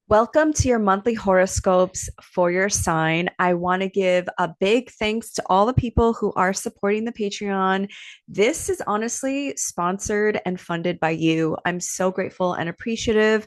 Welcome to your monthly horoscopes for your sign. I want to give a big thanks to all the people who are supporting the Patreon. This is honestly sponsored and funded by you. I'm so grateful and appreciative.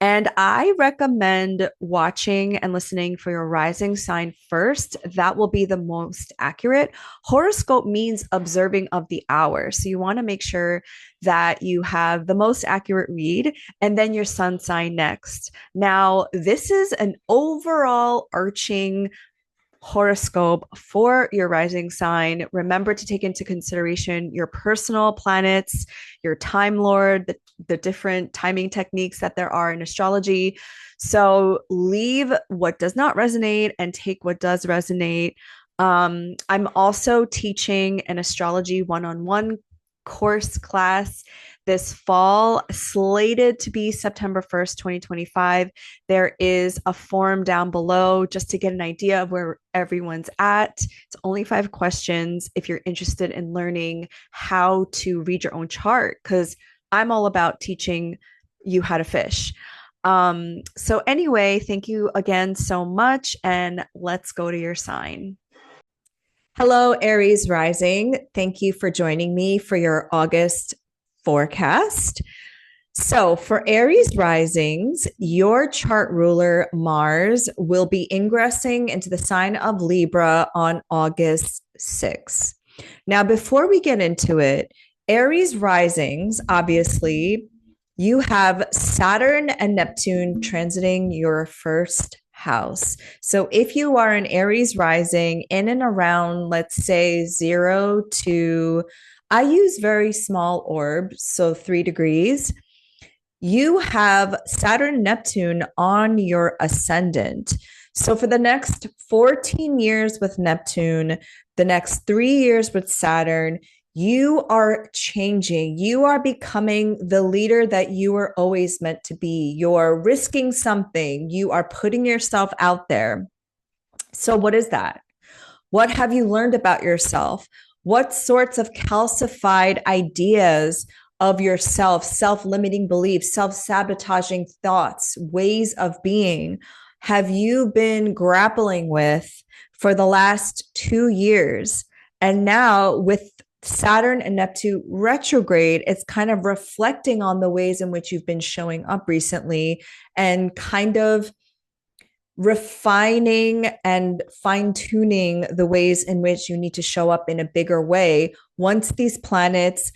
And I recommend watching and listening for your rising sign first. That will be the most accurate. Horoscope means observing of the hour. So you want to make sure that you have the most accurate read and then your sun sign next. Now, this is an overall arching horoscope for your rising sign. Remember to take into consideration your personal planets, your time lord, the different timing techniques that there are in astrology. So leave what does not resonate and take what does resonate. I'm also teaching an astrology one-on-one course class this fall, slated to be September 1st, 2025. There is a form down below just to get an idea of where everyone's at. It's only 5 questions if you're interested in learning how to read your own chart, because I'm all about teaching you how to fish. So anyway, thank you again so much, and let's go to your sign. Hello, Aries rising. Thank you for joining me for your August forecast. So, for Aries risings, your chart ruler Mars will be ingressing into the sign of Libra on August 6th. Now, before we get into it, Aries risings, obviously, you have Saturn and Neptune transiting your first house. So if you are an Aries rising in and around, let's say 0 to, I use very small orbs, so 3 degrees, you have Saturn, Neptune on your ascendant. So for the next 14 years with Neptune, the next 3 years with Saturn, you are changing. You are becoming the leader that you were always meant to be. You're risking something. You are putting yourself out there. So, what is that? What have you learned about yourself? What sorts of calcified ideas of yourself, self limiting beliefs, self sabotaging thoughts, ways of being have you been grappling with for the last 2 years? And now, with Saturn and Neptune retrograde, it's kind of reflecting on the ways in which you've been showing up recently and kind of refining and fine tuning the ways in which you need to show up in a bigger way once these planets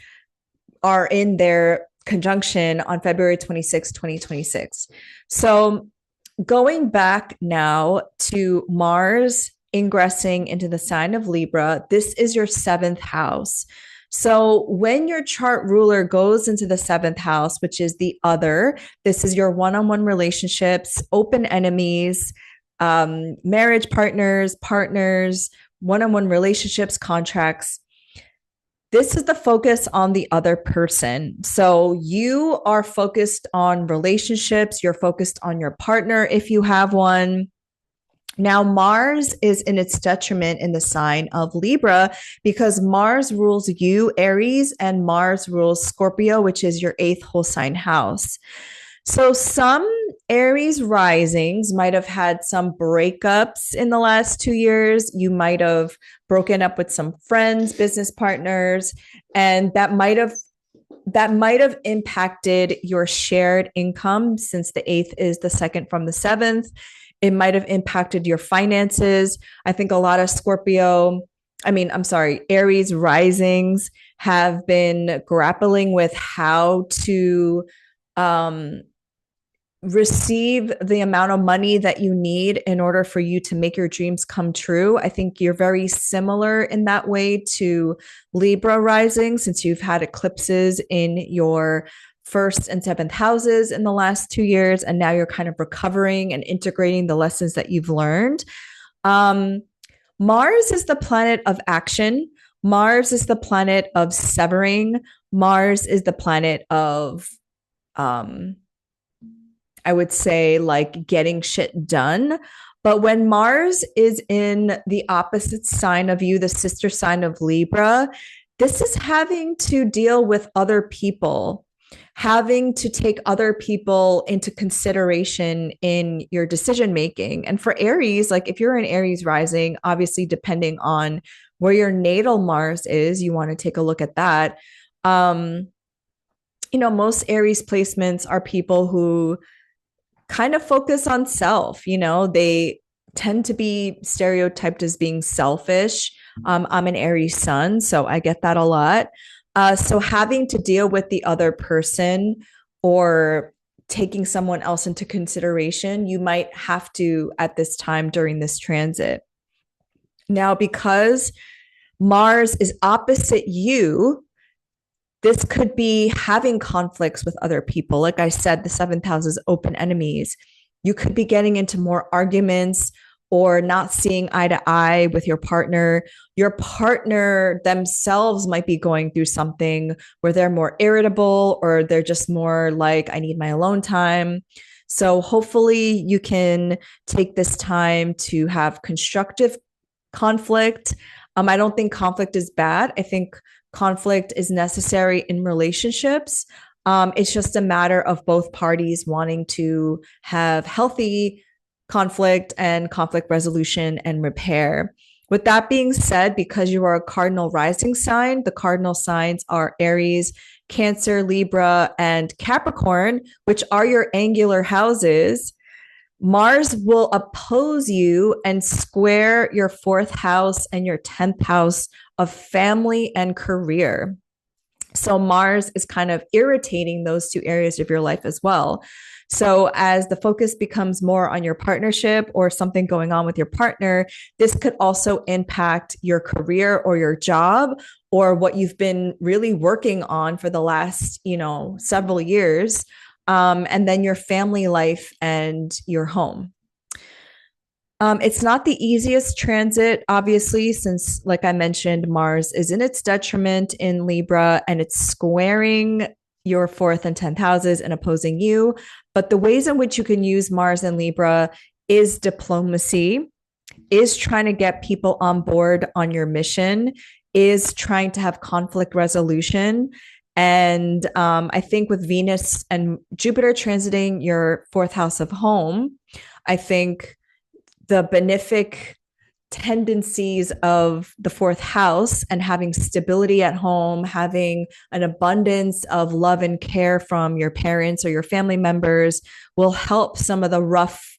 are in their conjunction on February 26, 2026. So going back now to Mars ingressing into the sign of Libra, this is your seventh house. So when your chart ruler goes into the seventh house, which is the other, this is your one-on-one relationships, open enemies, marriage partners, one-on-one relationships, contracts. This is the focus on the other person. So you are focused on relationships. You're focused on your partner if you have one. Now, Mars is in its detriment in the sign of Libra because Mars rules you, Aries, and Mars rules Scorpio, which is your eighth whole sign house. So some Aries risings might have had some breakups in the last 2 years. You might have broken up with some friends, business partners, and that might have impacted your shared income, since the eighth is the second from the seventh. It might have impacted your finances. I think a lot of Aries risings have been grappling with how to receive the amount of money that you need in order for you to make your dreams come true. I think you're very similar in that way to Libra rising, since you've had eclipses in your first and seventh houses in the last 2 years, and now you're kind of recovering and integrating the lessons that you've learned. Mars is the planet of action. Mars is the planet of severing. Mars is the planet of I would say, like, getting shit done. But when Mars is in the opposite sign of you, the sister sign of Libra, this is having to deal with other people. having to take other people into consideration in your decision making. And for Aries, like if you're an Aries rising, obviously depending on where your natal Mars is, you want to take a look at that. Um, most Aries placements are people who kind of focus on self. They tend to be stereotyped as being selfish. I'm an Aries sun, so I get that a lot. So having to deal with the other person or taking someone else into consideration, you might have to at this time during this transit. Now, because Mars is opposite you, this could be having conflicts with other people. Like I said, the seventh house is open enemies. You could be getting into more arguments or not seeing eye to eye with your partner. Your partner themselves might be going through something where they're more irritable or they're just more like, I need my alone time. So hopefully you can take this time to have constructive conflict. I don't think conflict is bad. I think conflict is necessary in relationships. It's just a matter of both parties wanting to have healthy conflict and conflict resolution and repair. With that being said, because you are a cardinal rising sign, the cardinal signs are Aries, Cancer, Libra, and Capricorn, which are your angular houses. Mars will oppose you and square your fourth house and your 10th house of family and career. So Mars is kind of irritating those two areas of your life as well. So as the focus becomes more on your partnership or something going on with your partner, this could also impact your career or your job or what you've been really working on for the last, several years. And then your family life and your home. It's not the easiest transit, obviously, since, like I mentioned, Mars is in its detriment in Libra and it's squaring your fourth and 10th houses and opposing you. But the ways in which you can use Mars and Libra is diplomacy, is trying to get people on board on your mission, is trying to have conflict resolution. And I think with Venus and Jupiter transiting your fourth house of home, I think the benefic tendencies of the fourth house and having stability at home, having an abundance of love and care from your parents or your family members will help some of the rough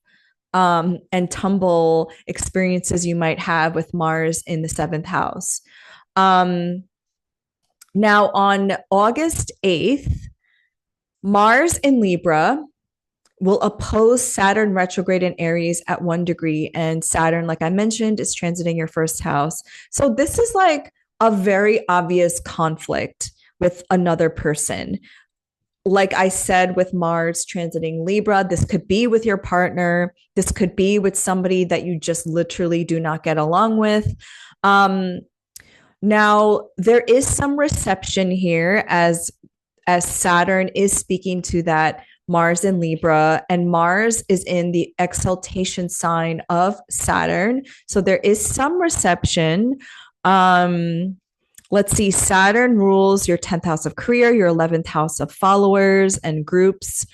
and tumble experiences you might have with Mars in the seventh house. Now, on August 8th, Mars in Libra will oppose Saturn retrograde in Aries at 1 degree. And Saturn, like I mentioned, is transiting your first house. So this is like a very obvious conflict with another person. Like I said, with Mars transiting Libra, this could be with your partner. This could be with somebody that you just literally do not get along with. Now, there is some reception here as Saturn is speaking to that Mars in Libra, and Mars is in the exaltation sign of Saturn. So there is some reception. Let's see, Saturn rules your 10th house of career, your 11th house of followers and groups.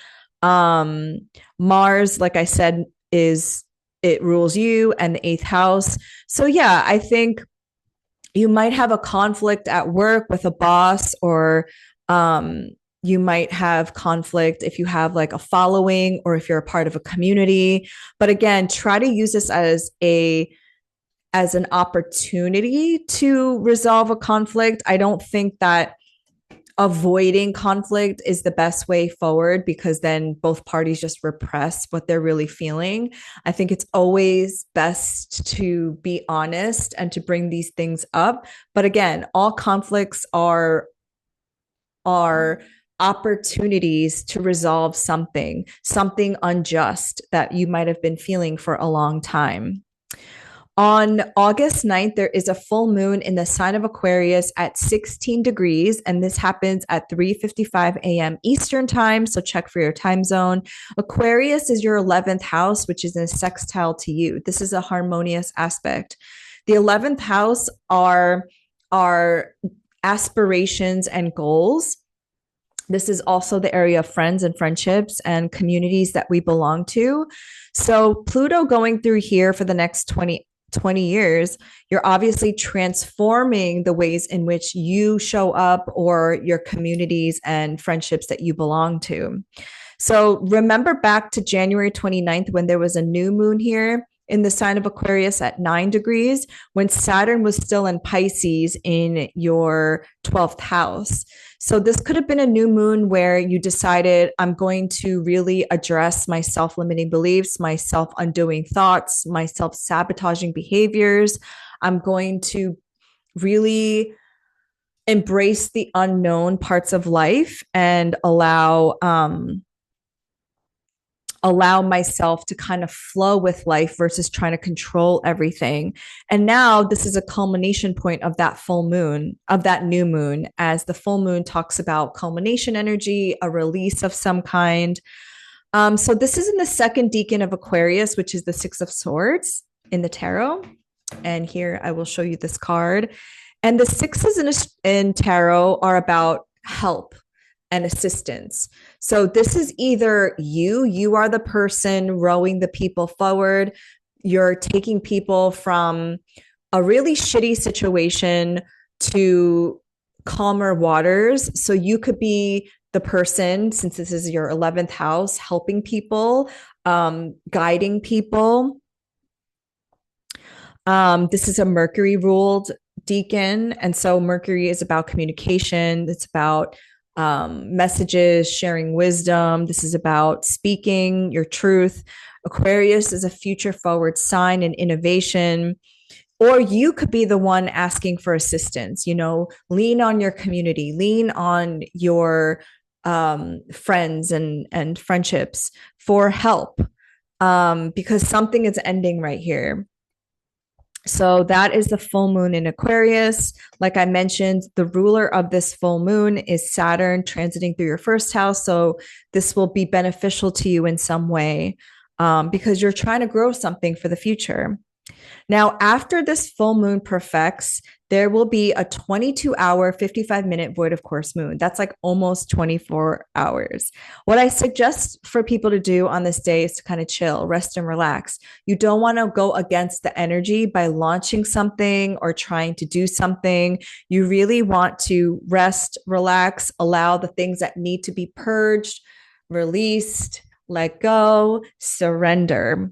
Mars, like I said, it rules you and the 8th house. So yeah, I think you might have a conflict at work with a boss, or you might have conflict if you have like a following or if you're a part of a community. But again, try to use this as an opportunity to resolve a conflict. I don't think that avoiding conflict is the best way forward, because then both parties just repress what they're really feeling. I think it's always best to be honest and to bring these things up. But again, all conflicts are opportunities to resolve something unjust that you might have been feeling for a long time. On August 9th, there is a full moon in the sign of Aquarius at 16 degrees, and this happens at 3:55 a.m. Eastern time, so check for your time zone. Aquarius is your 11th house, which is in a sextile to you. This is a harmonious aspect. The 11th house are aspirations and goals. This is also the area of friends and friendships and communities that we belong to. So, Pluto going through here for the next 20 years, you're obviously transforming the ways in which you show up or your communities and friendships that you belong to. So remember back to January 29th when there was a new moon here in the sign of Aquarius at 9 degrees, when Saturn was still in Pisces in your 12th house. So this could have been a new moon where you decided, I'm going to really address my self-limiting beliefs, my self-undoing thoughts, my self-sabotaging behaviors. I'm going to really embrace the unknown parts of life and allow myself to kind of flow with life versus trying to control everything. And now this is a culmination point of that full moon, of that new moon, as the full moon talks about culmination energy, a release of some kind. So this is in the second decan of Aquarius, which is the Six of Swords in the tarot. And here I will show you this card. And the sixes in tarot are about help and assistance. So this is either you are the person rowing the people forward. You're taking people from a really shitty situation to calmer waters. So you could be the person, since this is your 11th house, helping people, guiding people. This is a Mercury ruled decan. And so Mercury is about communication. It's about messages, sharing wisdom. This is about speaking your truth. Aquarius is a future forward sign and innovation. Or you could be the one asking for assistance, lean on your community, lean on your friends and friendships for help, because something is ending right here. So that is the full moon in Aquarius. Like I mentioned, the ruler of this full moon is Saturn transiting through your first house. So this will be beneficial to you in some way, because you're trying to grow something for the future. Now, after this full moon perfects, there will be a 22-hour, 55-minute void of course moon. That's like almost 24 hours. What I suggest for people to do on this day is to kind of chill, rest, and relax. You don't want to go against the energy by launching something or trying to do something. You really want to rest, relax, allow the things that need to be purged, released, let go, surrender.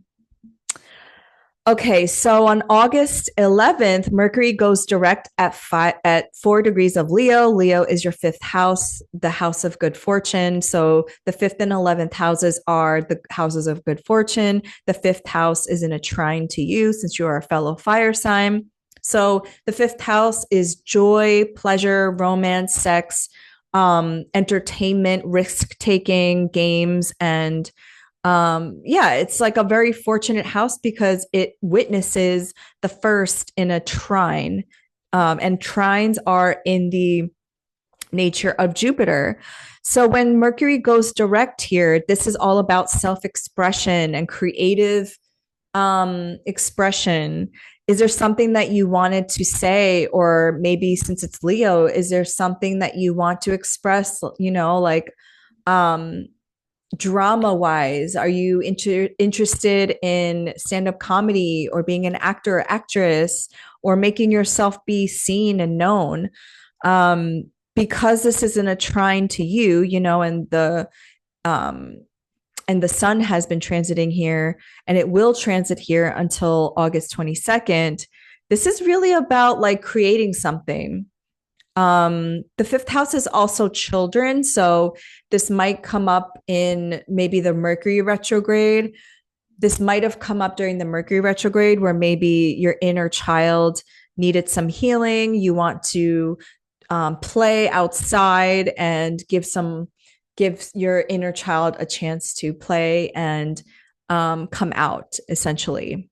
Okay, so on August 11th, Mercury goes direct at 4 degrees of Leo. Leo is your fifth house, the house of good fortune. So the fifth and 11th houses are the houses of good fortune. The fifth house is in a trine to you since you are a fellow fire sign. So the fifth house is joy, pleasure, romance, sex, entertainment, risk taking, games, and it's like a very fortunate house because it witnesses the first in a trine. And trines are in the nature of Jupiter. So when Mercury goes direct here, this is all about self-expression and creative expression. Is there something that you wanted to say? Or maybe since it's Leo, is there something that you want to express, drama wise? Are you interested in stand-up comedy or being an actor or actress or making yourself be seen and known? Because this isn't a trine to you, and the sun has been transiting here and it will transit here until August 22nd. This is really about like creating something. The fifth house is also children. So this might come up in maybe the Mercury retrograde. This might have come up during the Mercury retrograde where maybe your inner child needed some healing. You want to play outside and give your inner child a chance to play and come out, essentially.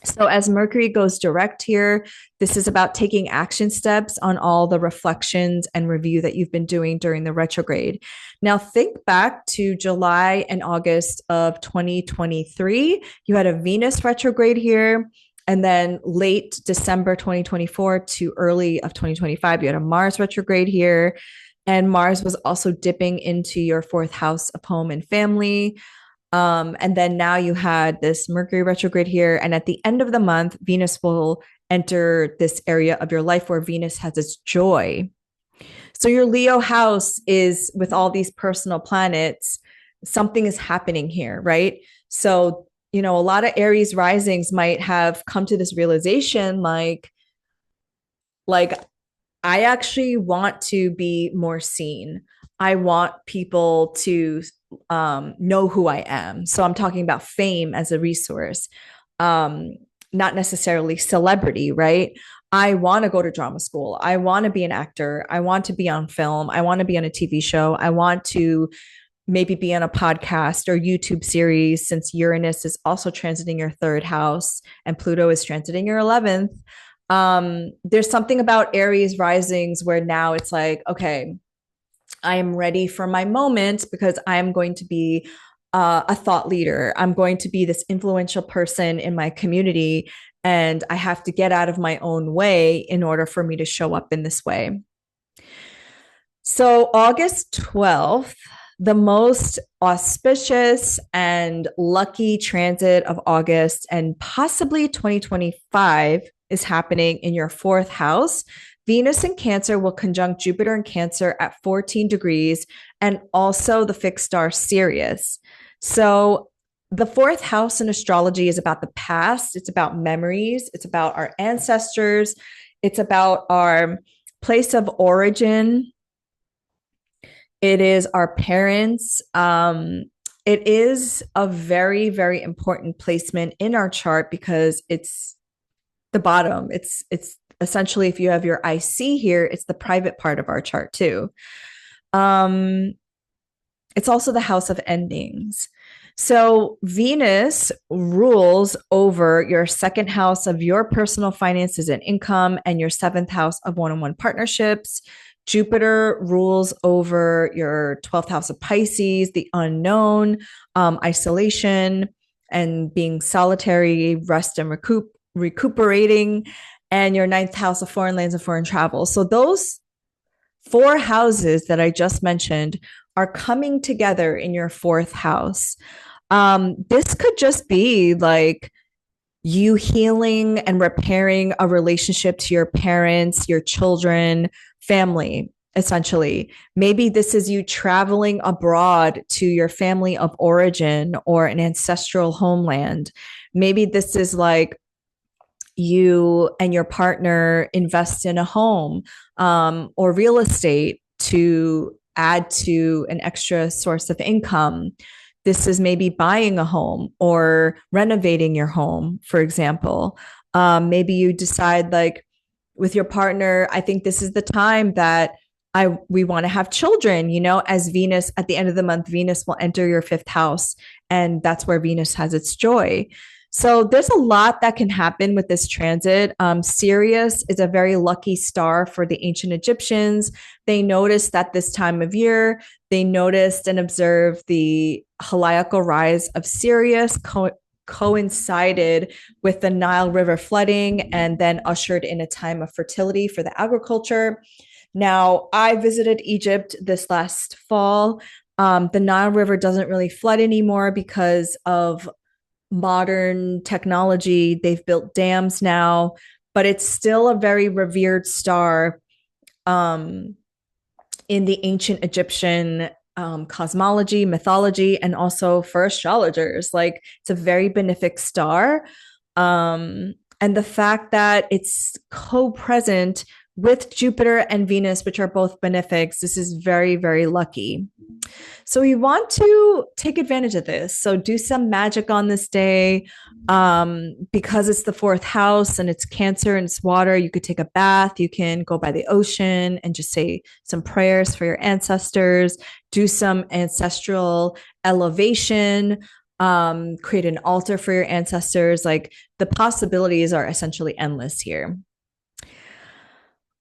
So as Mercury goes direct here, this is about taking action steps on all the reflections and review that you've been doing during the retrograde. Now think back to July and August of 2023. You had a Venus retrograde here. And then late December 2024 to early of 2025, you had a Mars retrograde here. And Mars was also dipping into your fourth house of home and family. And then now you had this Mercury retrograde here. And at the end of the month, Venus will enter this area of your life where Venus has its joy. So your Leo house is with all these personal planets, something is happening here, right? So, a lot of Aries risings might have come to this realization like I actually want to be more seen. I want people to know who I am. So I'm talking about fame as a resource, um, not necessarily celebrity, right? I want to go to drama school. I want to be an actor. I want to be on film. I want to be on a TV show. I want to maybe be on a podcast or YouTube series, since Uranus is also transiting your third house and Pluto is transiting your 11th. There's something about Aries risings where now it's like, okay, I am ready for my moment because I am going to be a thought leader. I'm going to be this influential person in my community, and I have to get out of my own way in order for me to show up in this way. So, August 12th, the most auspicious and lucky transit of August and possibly 2025 is happening in your fourth house. Venus in Cancer will conjunct Jupiter in Cancer at 14 degrees, and also the fixed star Sirius. So, the fourth house in astrology is about the past, it's about memories, it's about our ancestors, it's about our place of origin. It is our parents. It is a very, very important placement in our chart because it's the bottom. It's essentially, if you have your IC here, it's the private part of our chart too. It's also the house of endings. So Venus rules over your second house of your personal finances and income, and your seventh house of one-on-one partnerships. Jupiter rules over your 12th house of Pisces, the unknown, isolation, and being solitary, rest and recuperating, and your ninth house of foreign lands and foreign travel. So those four houses that I just mentioned are coming together in your fourth house. This could just be like you healing and repairing a relationship to your parents, your children, family, essentially. Maybe this is you traveling abroad to your family of origin or an ancestral homeland. Maybe this is like you and your partner invest in a home or real estate to add to an extra source of income. This is maybe buying a home or renovating your home, for example. Maybe you decide, like, with your partner, I think this is the time that we want to have children, as Venus at the end of the month, Venus will enter your fifth house, and that's where Venus has its joy. So there's a lot that can happen with this transit. Sirius is a very lucky star for the ancient Egyptians. They noticed that this time of year, they noticed and observed the heliacal rise of Sirius coincided with the Nile River flooding, and then ushered in a time of fertility for the agriculture. Now, I visited Egypt this last fall. The Nile River doesn't really flood anymore because of modern technology. They've built dams now, but it's still a very revered star in the ancient Egyptian cosmology, mythology, and also for astrologers. Like, it's a very benefic star. And the fact that it's co-present with Jupiter and Venus, which are both benefics, this is very, very lucky. So we want to take advantage of this. So do some magic on this day. Because it's the fourth house and it's Cancer and it's water, you could take a bath. You can go by the ocean and just say some prayers for your ancestors. Do some ancestral elevation. Create an altar for your ancestors. Like, the possibilities are essentially endless here.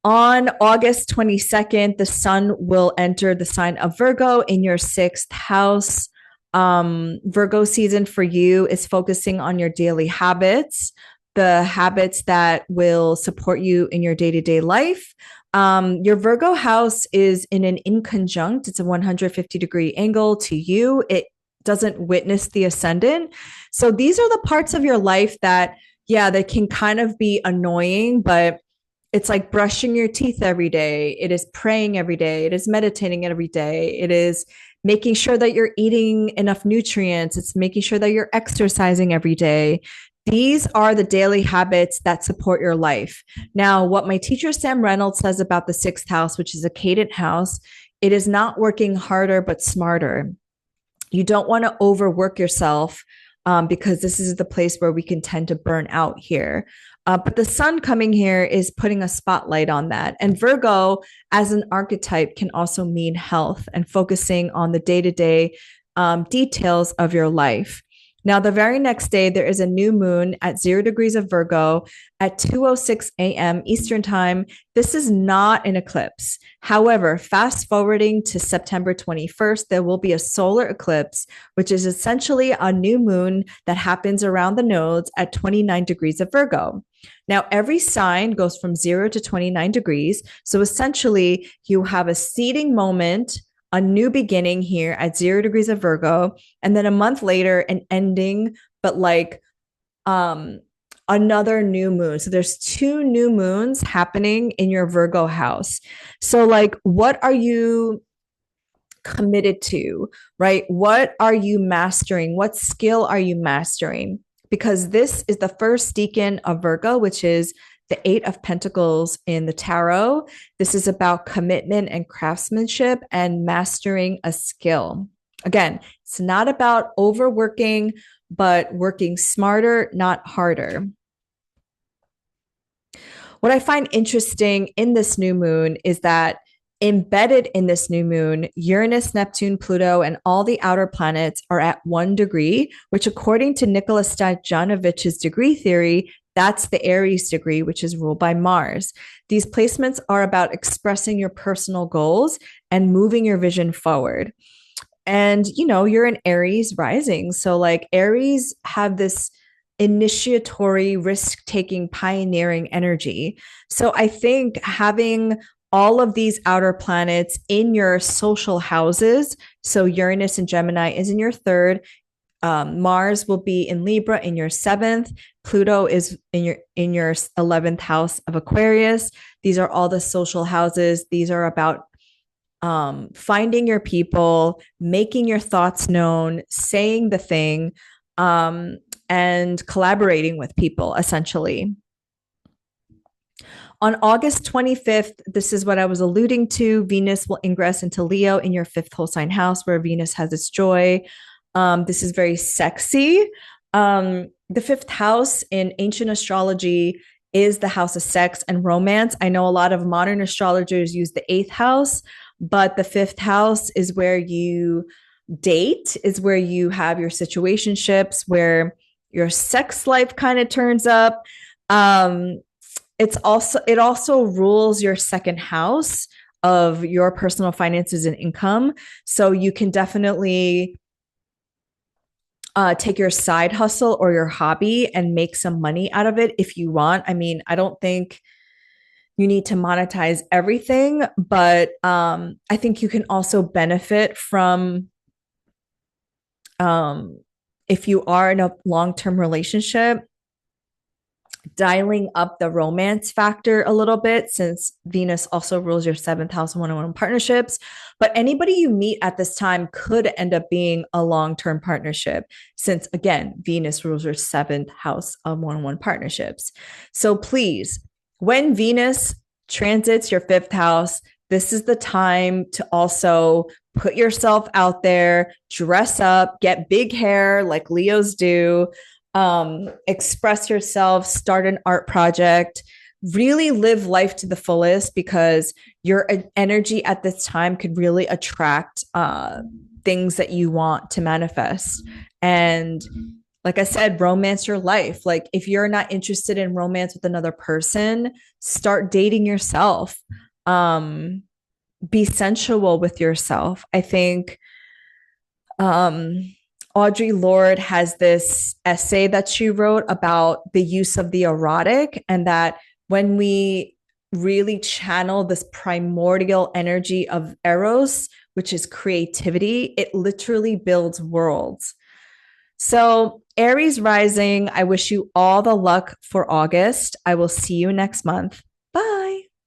On August 22nd, the sun will enter the sign of Virgo in your sixth house. Virgo season for you is focusing on your daily habits, the habits that will support you in your day-to-day life. Your Virgo house is in an inconjunct. It's a 150-degree angle to you. It doesn't witness the ascendant. So these are the parts of your life that, yeah, they can kind of be annoying, but it's like brushing your teeth every day. It is praying every day. It is meditating every day. It is making sure that you're eating enough nutrients. It's making sure that you're exercising every day. These are the daily habits that support your life. Now, what my teacher Sam Reynolds says about the sixth house, which is a cadent house, it is not working harder, but smarter. You don't want to overwork yourself because this is the place where we can tend to burn out here. But the sun coming here is putting a spotlight on that. And Virgo, as an archetype, can also mean health and focusing on the day to day details of your life. Now, the very next day, there is a new moon at 0 degrees of Virgo at 2:06 a.m. Eastern Time. This is not an eclipse. However, fast forwarding to September 21st, there will be a solar eclipse, which is essentially a new moon that happens around the nodes at 29 degrees of Virgo. Now, every sign goes from 0 to 29 degrees. So essentially, you have a seeding moment, a new beginning here at 0 degrees of Virgo, and then a month later, an ending, but like another new moon. So there's two new moons happening in your Virgo house. So, like, what are you committed to, right? What are you mastering? What skill are you mastering? Because this is the first decan of Virgo, which is the Eight of Pentacles in the tarot. This is about commitment and craftsmanship and mastering a skill. Again, it's not about overworking, but working smarter, not harder. What I find interesting in this new moon is that embedded in this new moon, Uranus, Neptune, Pluto, and all the outer planets are at 1 degree, which according to Nikola Stojanovich's degree theory, that's the Aries degree, which is ruled by Mars. These placements are about expressing your personal goals and moving your vision forward. And, you know, you're an Aries rising. So, like, Aries have this initiatory, risk taking, pioneering energy. So, I think having all of these outer planets in your social houses, so Uranus and Gemini is in your third, Mars will be in Libra in your seventh. Pluto is in your 11th house of Aquarius. These are all the social houses. These are about finding your people, making your thoughts known, saying the thing, and collaborating with people, essentially. On August 25th, this is what I was alluding to. Venus will ingress into Leo in your fifth whole sign house, where Venus has its joy. This is very sexy. The fifth house in ancient astrology is the house of sex and romance. I know a lot of modern astrologers use the eighth house, but the fifth house is where you date, is where you have your situationships, where your sex life kind of turns up. It also rules your second house of your personal finances and income. So you can definitely take your side hustle or your hobby and make some money out of it if you want. I mean, I don't think you need to monetize everything, but I think you can also benefit from if you are in a long-term relationship, dialing up the romance factor a little bit, since Venus also rules your seventh house of one-on-one partnerships. But anybody you meet at this time could end up being a long-term partnership, since again, Venus rules your seventh house of one-on-one partnerships. So please, when Venus transits your fifth house, this is the time to also put yourself out there, dress up, get big hair like Leos do, express yourself, start an art project, really live life to the fullest, because your energy at this time could really attract things that you want to manifest. And like I said, romance your life. Like, if you're not interested in romance with another person, start dating yourself. Be sensual with yourself. I think Audre Lorde has this essay that she wrote about the use of the erotic, and that when we really channel this primordial energy of Eros, which is creativity. It literally builds worlds. So, Aries rising, I wish you all the luck for August. I will see you next month. Bye.